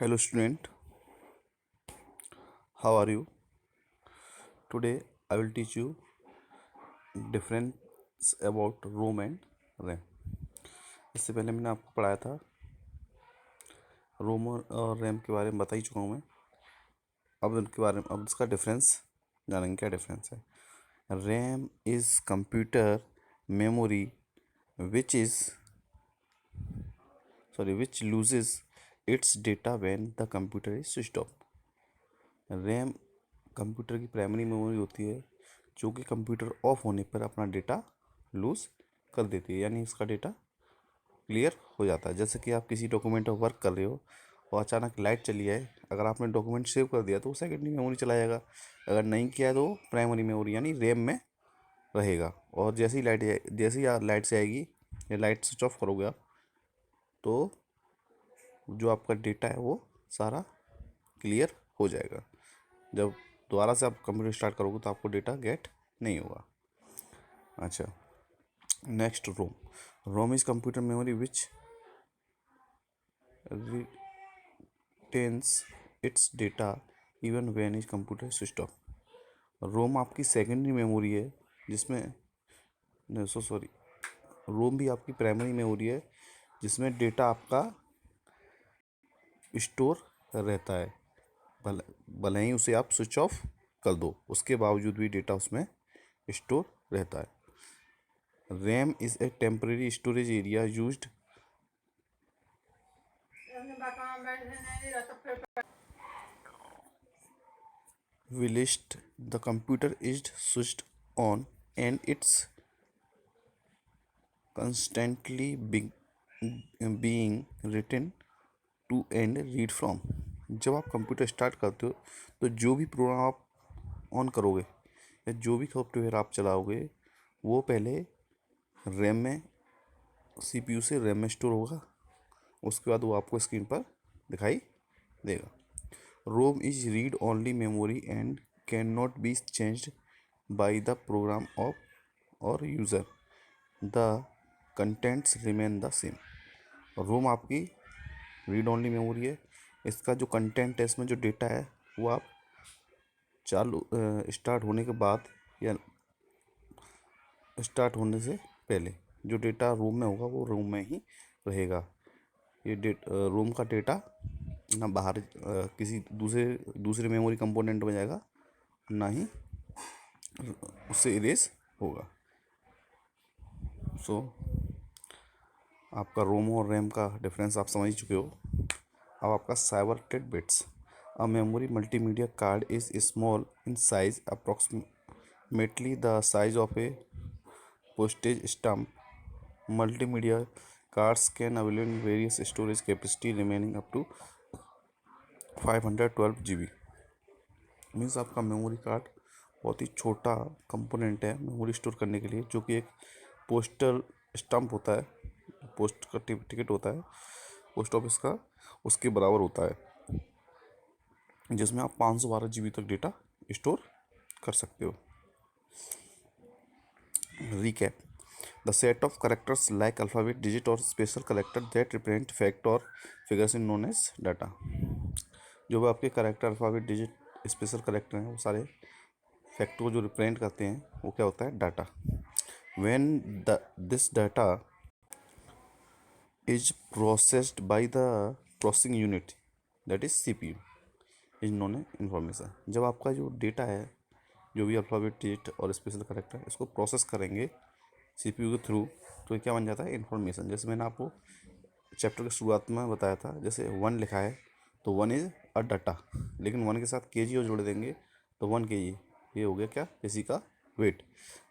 Hello student, how are you? Today I will teach you difference about ROM and RAM. इससे पहले मैंने आपको पढ़ाया था रोम और रैम के बारे में बता ही चुका हूँ मैं। अब उनके बारे में अब इसका डिफरेंस जानेंगे, क्या डिफरेंस है। RAM is computer memory which is which loses it's data when the computer is switched off. RAM computer की प्राइमरी मेमोरी होती है जो कि कंप्यूटर ऑफ होने पर अपना डेटा लूज़ कर देती है, यानी इसका डेटा क्लियर हो जाता है। जैसे कि आप किसी डॉक्यूमेंट पर वर्क कर रहे हो और अचानक लाइट चली जाए, अगर आपने डॉक्यूमेंट सेव कर दिया तो वो सेकेंडरी मेमोरी चला जाएगा, अगर नहीं किया तो प्राइमरी मेमोरी यानी रैम में रहेगा। और जैसे ही लाइट से आएगी या लाइट स्विच ऑफ करोगे आप, तो जो आपका डेटा है वो सारा क्लियर हो जाएगा। जब दोबारा से आप कंप्यूटर स्टार्ट करोगे तो आपको डेटा गेट नहीं होगा। अच्छा, next ROM is computer memory which retains its data even when is computer switch off. ROM आपकी सेकेंडरी मेमोरी है जिसमें रोम भी आपकी प्राइमरी मेमोरी है जिसमें डेटा आपका स्टोर रहता है। भले ही उसे आप स्विच ऑफ कर दो, उसके बावजूद भी डेटा उसमें स्टोर रहता है। RAM is a temporary storage area used whilst the computer is switched on and it's constantly being written to and read from। जब आप कंप्यूटर स्टार्ट करते हो तो जो भी प्रोग्राम आप ऑन करोगे या जो भी सॉफ्टवेयर आप चलाओगे वो पहले रैम में सीपीयू से रैम में स्टोर होगा, उसके बाद वो आपको स्क्रीन पर दिखाई देगा। ROM is read only memory and can not be changed by the program of or user, the contents remain the same. ROM आपकी रीड ओनली मेमोरी है, इसका जो कंटेंट है, इसमें जो डेटा है वो आप स्टार्ट होने के बाद या स्टार्ट होने से पहले जो डेटा रोम में होगा वो रोम में ही रहेगा। ये रोम का डेटा ना बाहर किसी दूसरे मेमोरी कंपोनेंट में जाएगा, ना ही उससे इरेज होगा। सो आपका रोम और रैम का डिफरेंस आप समझ चुके हो। अब आपका cyber bits. A memory multimedia card is small in size, approximately the size of A postage stamp. Multimedia cards can avail in various storage capacity remaining up to 512 GB। Means आपका memory card बहुत ही छोटा component है memory store करने के लिए, जो कि एक पोस्टल स्टम्प होता है, पोस्ट का टिकट होता है पोस्ट ऑफिस का, उसके बराबर होता है, जिसमें आप 512 GB तक डेटा स्टोर कर सकते हो। Recap: the set of characters like alphabet, digit or special character that represent fact or figures is known as data। जो भी आपके character alphabet digit special character हैं वो सारे फैक्ट को जो रिप्रेजेंट करते हैं वो क्या होता है, data. When this data is processed by the processing unit that is CPU is known A information. जब आपका जो डेटा है, जो भी अल्फ़ाबेट डिजिट और स्पेशल करेक्टर इसको प्रोसेस करेंगे सीपीयू के थ्रू, तो ये क्या बन जाता है, इन्फॉर्मेशन। जैसे मैंने आपको चैप्टर की शुरुआत में बताया था, जैसे 1 लिखा है तो 1 इज़ अ डाटा, लेकिन 1 के साथ केजी और जोड़ देंगे तो 1 केजी, ये हो गया क्या, किसी का वेट,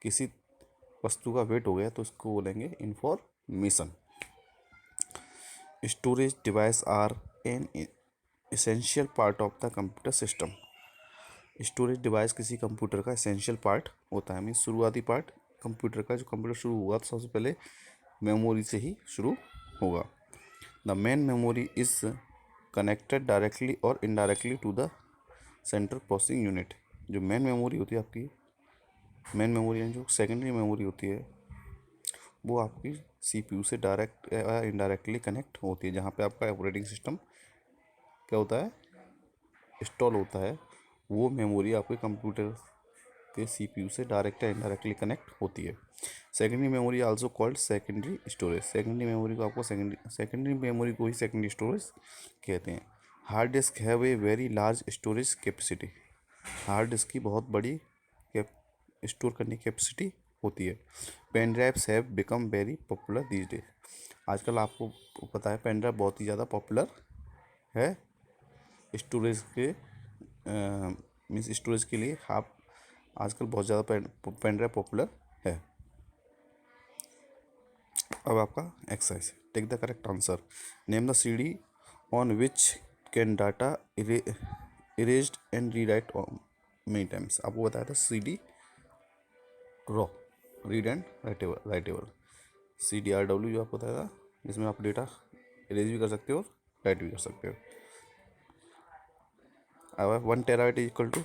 किसी वस्तु का वेट हो गया, तो इसको बोलेंगे information. Storage device are an essential part of the computer system. Storage device किसी कंप्यूटर का एसेंशियल पार्ट होता है, मीन शुरुआती पार्ट कंप्यूटर का। जो कंप्यूटर शुरू हुआ तो सबसे पहले मेमोरी से ही शुरू होगा। The main memory is connected directly or indirectly to the central processing unit. जो मेन मेमोरी होती है आपकी, मेन मेमोरी यानी जो सेकेंडरी मेमोरी होती है, वो आपकी सीपीयू से डायरेक्ट या इनडायरेक्टली कनेक्ट होती है, जहाँ पे आपका ऑपरेटिंग सिस्टम क्या होता है, इंस्टॉल होता है, वो मेमोरी आपके कंप्यूटर के सीपीयू से डायरेक्ट या इनडायरेक्टली कनेक्ट होती है। Secondary memory also called secondary storage. Secondary memory को आपको सेकेंडरी मेमोरी को ही सेकेंडरी स्टोरेज कहते हैं। Hard disk have a very large storage capacity. Hard disk की बहुत बड़ी स्टोर करने की कैपेसिटी होती है। Pen drives have become very popular these days. आजकल आपको पता है पेन ड्राइव बहुत ही ज़्यादा पॉपुलर है स्टोरेज के मीन्स स्टोरेज के लिए। आप आजकल बहुत ज़्यादा पेन ड्राइव पॉपुलर है। अब आपका exercise, take the correct answer. Name the CD on which can data erased and rewrite many times. आपको बताया था CD raw, read and writable. CDRW जो आपको बताया था, जिसमें आप डेटा इरेज भी कर सकते हो और राइट भी कर सकते हो। अब 1 TB is equal to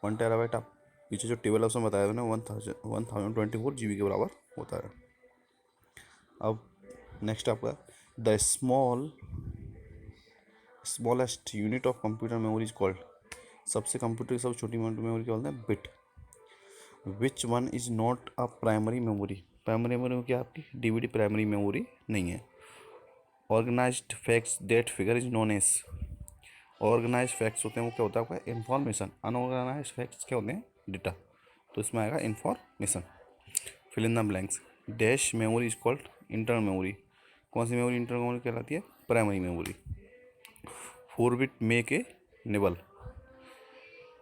1 TB आप पीछे जो टेबल ऑप्शन बताया था ना 1024 GB के बराबर होता है। अब नेक्स्ट आपका the smallest unit of computer memory is called. सबसे कंप्यूटर की सबसे छोटी मेमोरी क्या बोलते हैं, bit. Which one is not a primary memory. Primary memory में क्या आपकी DVD प्राइमरी मेमोरी नहीं है। Organised facts that figure is known as. Organise facts होते हैं वो क्या होता है आपका इन्फॉर्मेशन। अनऑर्गेनाइज फैक्ट्स क्या होते हैं, डेटा। तो इसमें आएगा information. Fill in the blanks. Dash memory is called internal memory. कौन सी मेमोरी इंटरनल मेमोरी कहलाती है, primary memory. 4 bit make a nibble.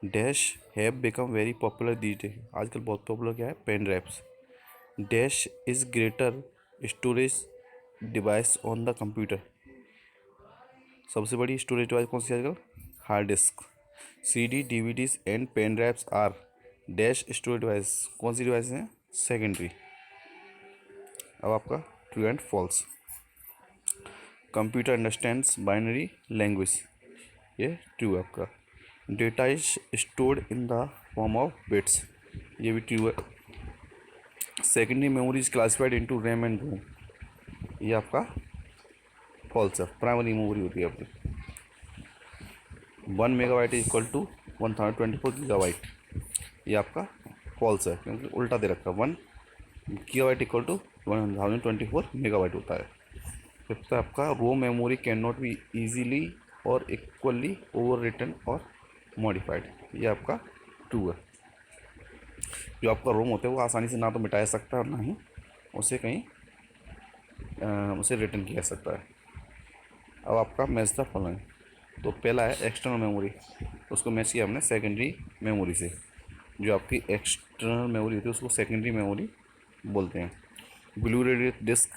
Dash have become very popular these day. आजकल बहुत पॉपुलर क्या है, pen drives. Dash is greater storage device on the computer. सबसे बड़ी स्टोरेज डिवाइस कौन सी है आजकल, hard disk. CD DVDs and pen drives are dash storage device. कौन सी डिवाइस हैं, सेकेंडरी। अब आपका true and false. Computer understands binary language, ये ट्रू है आपका। Data is stored in the form of bits, ये भी ट्रू है। Secondary memory is classified into RAM and ROM, ये आपका फॉल्स है। प्राइमरी मेमोरी होती है आपकी। 1 MB is equal to 1024 GB, ये आपका फॉल्स है क्योंकि उल्टा दे रखा है। 1 GB इक्वल टू 1024 MB होता है। फिफ्थ है आपका ROM memory can not be easily or equally over written or modified, ये आपका ट्रू है। जो आपका रोम होता है वो आसानी से ना तो मिटाया सकता है और ना ही उसे कहीं उसे रिटर्न किया जा सकता है। अब आपका मैच द फॉलोइंग। तो पहला है एक्सटर्नल मेमोरी, उसको मैच किया हमने सेकेंडरी मेमोरी से। जो आपकी एक्सटर्नल मेमोरी होती है उसको सेकेंडरी मेमोरी बोलते हैं। ब्लू रे डिस्क,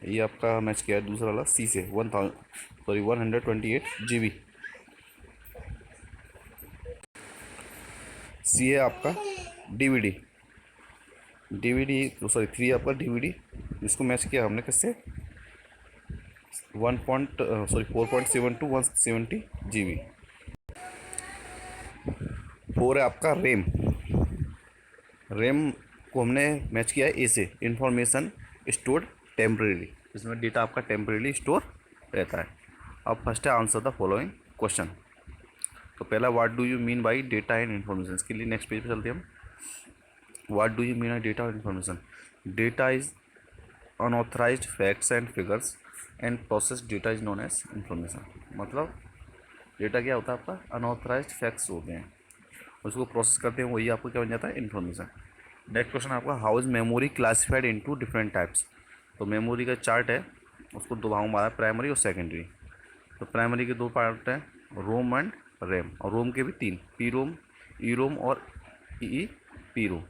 ये आपका मैच किया है दूसरा वाला सी से 128 GB। सी है आपका DVD, सॉरी 3 आपका DVD, जिसको मैच किया हमने किससे 4.7 to 170 GB। 4 है आपका रैम। रैम को हमने मैच किया है ए से, इंफॉर्मेशन स्टोर्ड टेम्परेरी, इसमें डेटा आपका टेम्परेरी स्टोर रहता है। अब फर्स्ट है आंसर द फॉलोइंग क्वेश्चन। तो पहला what do you mean by data and information, इसके लिए नेक्स्ट पेज पे चलते हैं हम। What do you mean by data and information. Data is unauthorized facts and figures and process data is known as information. मतलब data क्या होता है आपका, अनऑथराइज्ड फैक्ट्स होते हैं, उसको प्रोसेस करते हैं, वही आपको क्या बन जाता है, इन्फॉर्मेशन। नेक्स्ट क्वेश्चन आपका how is memory classified into different types. तो मेमोरी का चार्ट है, उसको दो भागों में बांटा है, प्राइमरी और सेकेंडरी। तो प्राइमरी के 2 पार्ट हैं, रोम एंड रैम, और रोम के भी 3, पी रोम, ई रोम और ई पी रोम।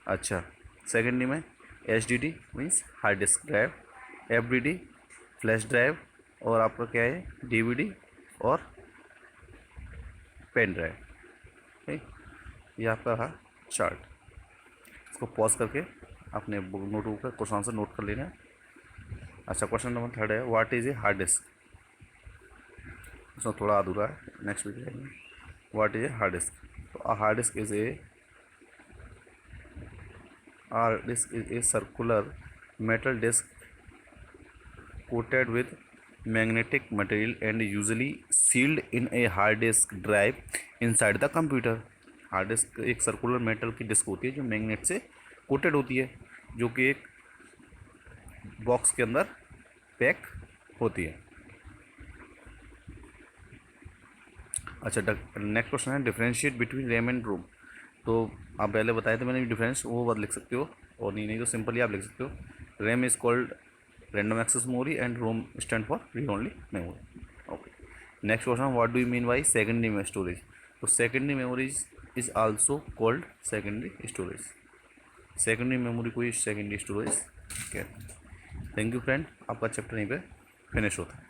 अच्छा, सेकेंडरी में HDD means hard disk drive, FDD flash drive, और आपका क्या है DVD और पेन ड्राइव। ठीक, ये आपका रहा चार्ट। इसको पॉज करके अपने नोटबुक का क्वेश्चन आंसर नोट कर लेना है। अच्छा, क्वेश्चन नंबर 3 है what is a hard disk. उसमें थोड़ा अधूरा है, नेक्स्ट वीडियो जाएंगे। What is a hard disk. तो hard disk is a circular metal disk coated with magnetic material and usually sealed in a hard disk drive inside the computer. Hard disk एक circular metal की disc होती है जो magnet से coated होती है, जो कि एक बॉक्स के अंदर पैक होती है। अच्छा, नेक्स्ट क्वेश्चन है डिफरेंशिएट बिटवीन रैम एंड रोम। तो आप पहले बताए थे मैंने डिफरेंस, वो बात लिख सकते हो, और नहीं तो सिंपली आप लिख सकते हो RAM is called random access memory and ROM stand for read only memory. Okay, next question, what do you mean by secondary storage. तो secondary memories is also called secondary storage. Secondary memory को secondary storage कहते हैं। Thank you friend, आपका chapter यहीं पे finish होता है।